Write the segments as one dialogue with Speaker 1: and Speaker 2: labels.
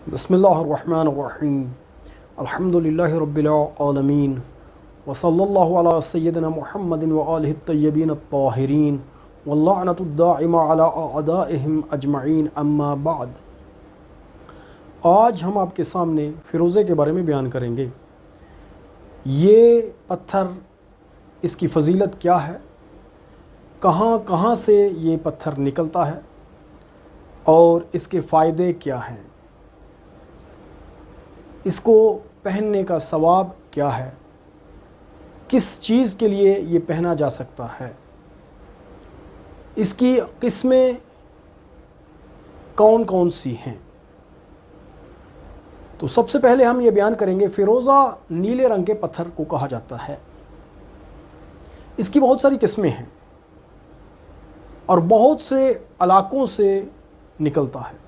Speaker 1: بسم اللہ الرحمن الرحیم الحمد للہ رب العالمین وصلی اللہ علی سیدنا محمد وآلہ الطیبین الطاہرین واللعنۃ الدائمہ علی اعدائہم اجمعین اما بعد۔ آج ہم آپ کے سامنے فیروزے کے بارے میں بیان کریں گے۔ یہ پتھر، اس کی فضیلت کیا ہے، کہاں کہاں سے یہ پتھر نکلتا ہے اور اس کے فائدے کیا ہیں، اس کو پہننے کا ثواب کیا ہے، کس چیز کے لیے یہ پہنا جا سکتا ہے، اس کی قسمیں کون کون سی ہیں۔ تو سب سے پہلے ہم یہ بیان کریں گے، فیروزہ نیلے رنگ کے پتھر کو کہا جاتا ہے۔ اس کی بہت ساری قسمیں ہیں اور بہت سے علاقوں سے نکلتا ہے۔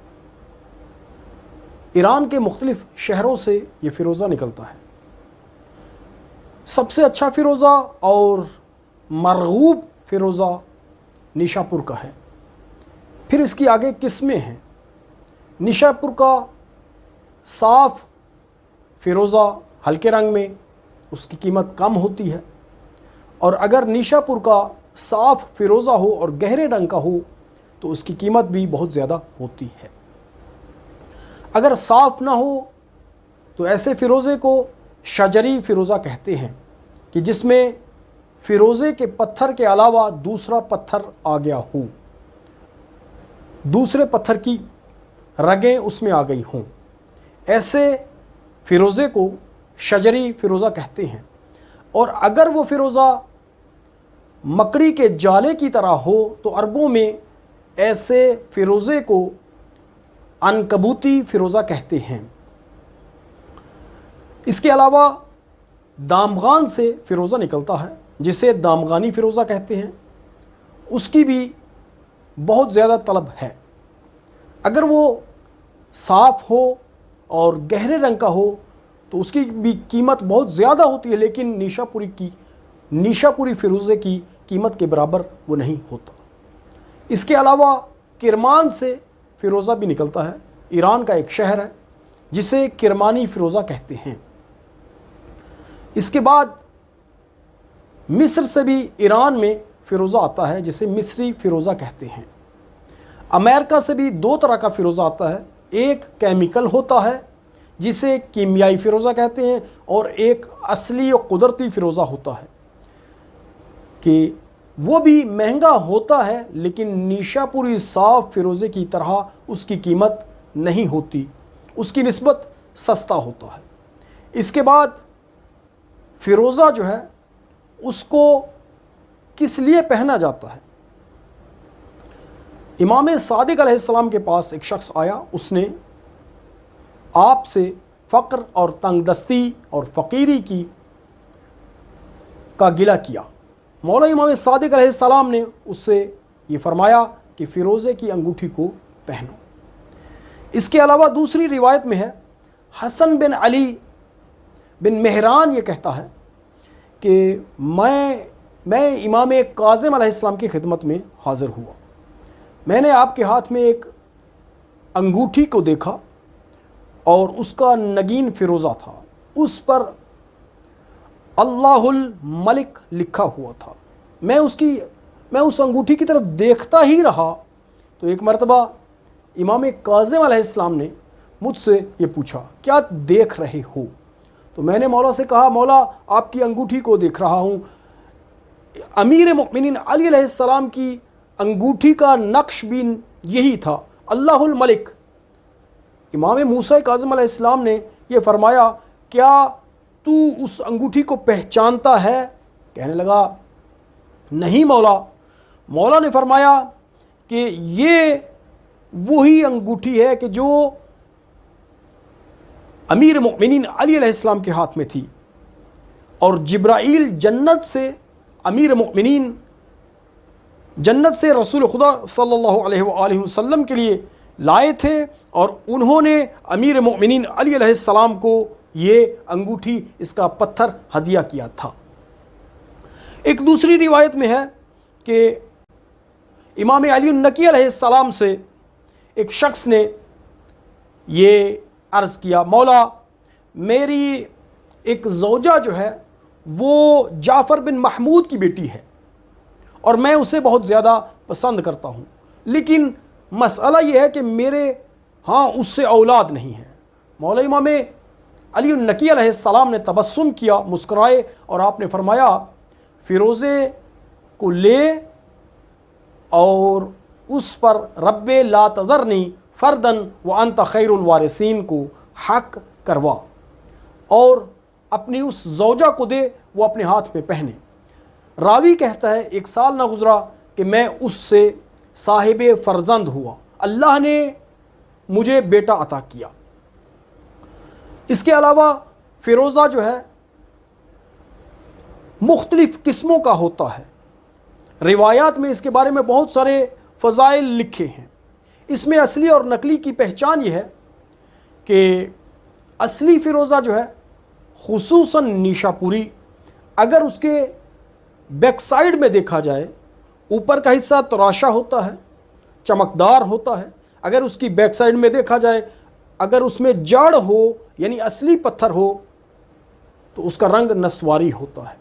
Speaker 1: ایران کے مختلف شہروں سے یہ فیروزہ نکلتا ہے۔ سب سے اچھا فیروزہ اور مرغوب فیروزہ نیشا پور کا ہے۔ پھر اس کی آگے قسمیں ہیں۔ نیشا پور کا صاف فیروزہ ہلکے رنگ میں، اس کی قیمت کم ہوتی ہے، اور اگر نیشا پور کا صاف فیروزہ ہو اور گہرے رنگ کا ہو تو اس کی قیمت بھی بہت زیادہ ہوتی ہے۔ اگر صاف نہ ہو تو ایسے فیروزے کو شجری فیروزہ کہتے ہیں، کہ جس میں فیروزے کے پتھر کے علاوہ دوسرا پتھر آ گیا ہو، دوسرے پتھر کی رگیں اس میں آ گئی ہوں، ایسے فیروزے کو شجری فیروزہ کہتے ہیں۔ اور اگر وہ فیروزہ مکڑی کے جالے کی طرح ہو تو عربوں میں ایسے فیروزے کو عنکبوتی فیروزہ کہتے ہیں۔ اس کے علاوہ دامغان سے فیروزہ نکلتا ہے، جسے دامغانی فیروزہ کہتے ہیں، اس کی بھی بہت زیادہ طلب ہے۔ اگر وہ صاف ہو اور گہرے رنگ کا ہو تو اس کی بھی قیمت بہت زیادہ ہوتی ہے، لیکن نیشا پوری فیروزے کی قیمت کے برابر وہ نہیں ہوتا۔ اس کے علاوہ کرمان سے فیروزہ بھی نکلتا ہے۔ ایران کا ایک شہر ہے جسے کرمانی فیروزہ کہتے ہیں۔ اس کے بعد مصر سے بھی ایران میں فیروزہ آتا ہے، جسے مصری فیروزہ کہتے ہیں۔ امریکہ سے بھی دو طرح کا فیروزہ آتا ہے، ایک کیمیکل ہوتا ہے جسے کیمیائی فیروزہ کہتے ہیں، اور ایک اصلی اور قدرتی فیروزہ ہوتا ہے، کہ وہ بھی مہنگا ہوتا ہے لیکن نیشا پوری صاف فیروزے کی طرح اس کی قیمت نہیں ہوتی، اس کی نسبت سستا ہوتا ہے۔ اس کے بعد فیروزہ جو ہے اس کو کس لیے پہنا جاتا ہے۔ امام صادق علیہ السلام کے پاس ایک شخص آیا، اس نے آپ سے فقر اور تنگ دستی اور فقیری کا گلہ کیا۔ مولا امام صادق علیہ السلام نے اس سے یہ فرمایا کہ فیروزے کی انگوٹھی کو پہنو۔ اس کے علاوہ دوسری روایت میں ہے، حسن بن علی بن مہران یہ کہتا ہے کہ میں امام کاظم علیہ السلام کی خدمت میں حاضر ہوا۔ میں نے آپ کے ہاتھ میں ایک انگوٹھی کو دیکھا اور اس کا نگین فیروزہ تھا، اس پر اللہ الملک لکھا ہوا تھا۔ میں اس انگوٹھی کی طرف دیکھتا ہی رہا تو ایک مرتبہ امام کاظم علیہ السلام نے مجھ سے یہ پوچھا، کیا دیکھ رہے ہو؟ تو میں نے مولا سے کہا، مولا آپ کی انگوٹھی کو دیکھ رہا ہوں۔ امیر مؤمنین علی علیہ السلام کی انگوٹھی کا نقش بھی یہی تھا، اللہ الملک۔ امام موسیٰ کاظم علیہ السلام نے یہ فرمایا، کیا تو اس انگوٹھی کو پہچانتا ہے؟ کہنے لگا، نہیں مولا۔ مولا نے فرمایا کہ یہ وہی انگوٹھی ہے کہ جو امیر مؤمنین علی علیہ السلام کے ہاتھ میں تھی، اور جبرائیل جنت سے رسول خدا صلی اللہ علیہ وآلہ وسلم کے لیے لائے تھے، اور انہوں نے امیر مؤمنین علی علیہ السلام کو یہ انگوٹھی، اس کا پتھر ہدیہ کیا تھا۔ ایک دوسری روایت میں ہے کہ امام علی النقی علیہ السلام سے ایک شخص نے یہ عرض کیا مولا میری ایک زوجہ جو ہے وہ جعفر بن محمود کی بیٹی ہے اور میں اسے بہت زیادہ پسند کرتا ہوں، لیکن مسئلہ یہ ہے کہ میرے ہاں اس سے اولاد نہیں ہے۔ مولا امام علی النقی علیہ السلام نے تبسم کیا، مسکرائے اور آپ نے فرمایا فیروزے کو لے اور اس پر رب لا تذرنی فردن وانت خیر الوارثین کو حق کروا اور اپنی اس زوجہ کو دے، وہ اپنے ہاتھ میں پہنے۔ راوی کہتا ہے 1 سال نہ گزرا کہ میں اس سے صاحب فرزند ہوا، اللہ نے مجھے بیٹا عطا کیا۔ اس کے علاوہ فیروزہ جو ہے مختلف قسموں کا ہوتا ہے، روایات میں اس کے بارے میں بہت سارے فضائل لکھے ہیں۔ اس میں اصلی اور نقلی کی پہچان یہ ہے کہ اصلی فیروزہ جو ہے خصوصاً نیشا پوری، اگر اس کے بیک سائڈ میں دیکھا جائے اوپر کا حصہ تراشا ہوتا ہے، چمکدار ہوتا ہے، اگر اس کی بیک سائڈ میں دیکھا جائے اگر اس میں جڑ ہو یعنی اصلی پتھر ہو تو اس کا رنگ نسواری ہوتا ہے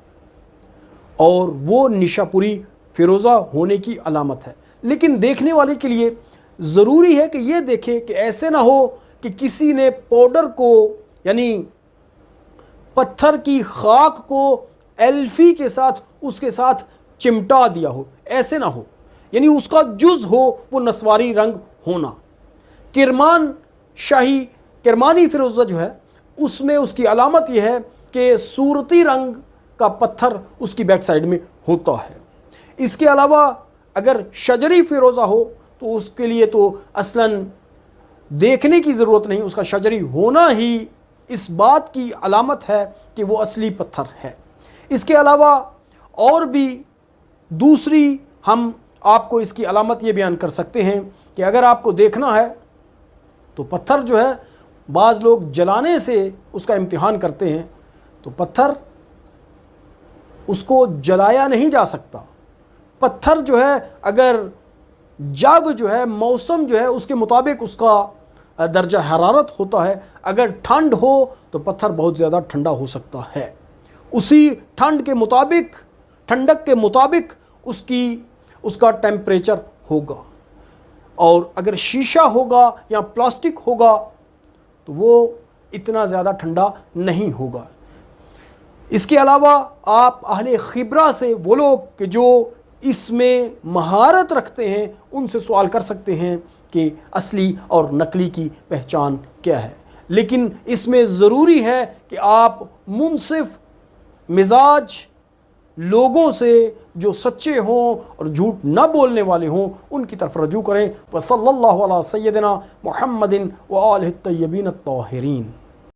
Speaker 1: اور وہ نیشا پوری فیروزہ ہونے کی علامت ہے۔ لیکن دیکھنے والے کے لیے ضروری ہے کہ یہ دیکھے کہ ایسے نہ ہو کہ کسی نے پاؤڈر کو یعنی پتھر کی خاک کو ایلفی کے ساتھ اس کے ساتھ چمٹا دیا ہو، ایسے نہ ہو، یعنی اس کا جز ہو وہ نسواری رنگ ہونا۔ کرمان شاہی کرمانی فیروزہ جو ہے اس میں اس کی علامت یہ ہے کہ صورتی رنگ کا پتھر اس کی بیک سائڈ میں ہوتا ہے۔ اس کے علاوہ اگر شجری فیروزہ ہو تو اس کے لیے تو اصلاً دیکھنے کی ضرورت نہیں، اس کا شجری ہونا ہی اس بات کی علامت ہے کہ وہ اصلی پتھر ہے۔ اس کے علاوہ اور بھی دوسری ہم آپ کو اس کی علامت یہ بیان کر سکتے ہیں کہ اگر آپ کو دیکھنا ہے تو پتھر جو ہے بعض لوگ جلانے سے اس کا امتحان کرتے ہیں، تو پتھر اس کو جلایا نہیں جا سکتا۔ پتھر جو ہے اگر جب جو ہے موسم جو ہے اس کے مطابق اس کا درجہ حرارت ہوتا ہے، اگر ٹھنڈ ہو تو پتھر بہت زیادہ ٹھنڈا ہو سکتا ہے، اسی ٹھنڈ کے مطابق ٹھنڈک کے مطابق اس کا ٹیمپریچر ہوگا، اور اگر شیشہ ہوگا یا پلاسٹک ہوگا تو وہ اتنا زیادہ ٹھنڈا نہیں ہوگا۔ اس کے علاوہ آپ اہل خبرہ سے، وہ لوگ کہ جو اس میں مہارت رکھتے ہیں، ان سے سوال کر سکتے ہیں کہ اصلی اور نقلی کی پہچان کیا ہے۔ لیکن اس میں ضروری ہے کہ آپ منصف مزاج لوگوں سے جو سچے ہوں اور جھوٹ نہ بولنے والے ہوں ان کی طرف رجوع کریں۔ وصلی اللہ علی سیدنا محمد وآلہ الطیبین الطاہرین۔